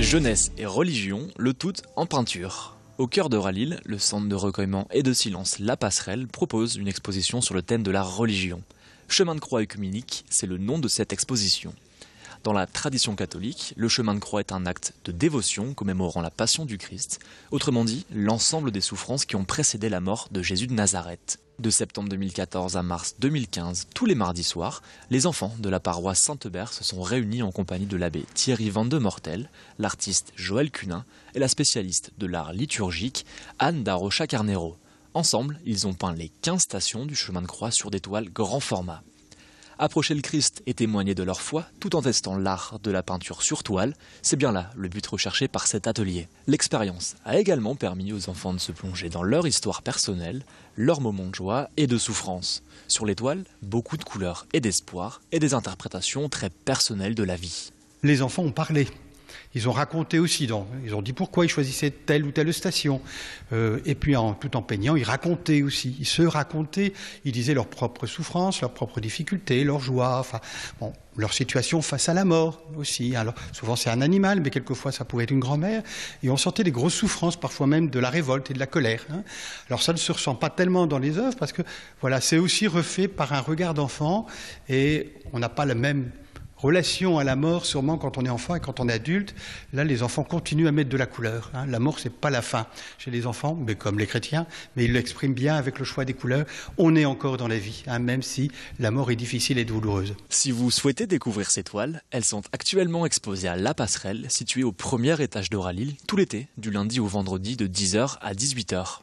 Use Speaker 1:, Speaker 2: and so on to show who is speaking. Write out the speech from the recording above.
Speaker 1: Jeunesse et religion, le tout en peinture. Au cœur de Ralil, le centre de recueillement et de silence La Passerelle propose une exposition sur le thème de la religion. Chemin de croix œcuménique, c'est le nom de cette exposition. Dans la tradition catholique, le chemin de croix est un acte de dévotion commémorant la passion du Christ, autrement dit, l'ensemble des souffrances qui ont précédé la mort de Jésus de Nazareth. De septembre 2014 à mars 2015, tous les mardis soirs, les enfants de la paroisse Saint-Eubert se sont réunis en compagnie de l'abbé Thierry Van de Mortel, l'artiste Joël Cunin et la spécialiste de l'art liturgique Anne Darocha Carnero. Ensemble, ils ont peint les 15 stations du chemin de croix sur des toiles grand format. Approcher le Christ et témoigner de leur foi tout en testant l'art de la peinture sur toile, c'est bien là le but recherché par cet atelier. L'expérience a également permis aux enfants de se plonger dans leur histoire personnelle, leurs moments de joie et de souffrance. Sur les toiles, beaucoup de couleurs et d'espoir et des interprétations très personnelles de la vie.
Speaker 2: Les enfants ont parlé. Ils ont raconté aussi, ils ont dit pourquoi ils choisissaient telle ou telle station. Et puis tout en peignant, ils racontaient aussi. Ils se racontaient, ils disaient leurs propres souffrances, leurs propres difficultés, leurs joies, leur situation face à la mort aussi. Alors souvent c'est un animal, mais quelquefois ça pouvait être une grand-mère. Et on sentait des grosses souffrances, parfois même de la révolte et de la colère. Alors ça ne se ressent pas tellement dans les œuvres, parce que voilà, c'est aussi refait par un regard d'enfant, et on n'a pas la même relation à la mort, sûrement quand on est enfant et quand on est adulte. Là, les enfants continuent à mettre de la couleur. La mort, c'est pas la fin chez les enfants, mais comme les chrétiens, mais ils l'expriment bien avec le choix des couleurs. On est encore dans la vie, même si la mort est difficile et douloureuse.
Speaker 1: Si vous souhaitez découvrir ces toiles, elles sont actuellement exposées à La Passerelle, située au premier étage de Ralil, tout l'été, du lundi au vendredi de 10h à 18h.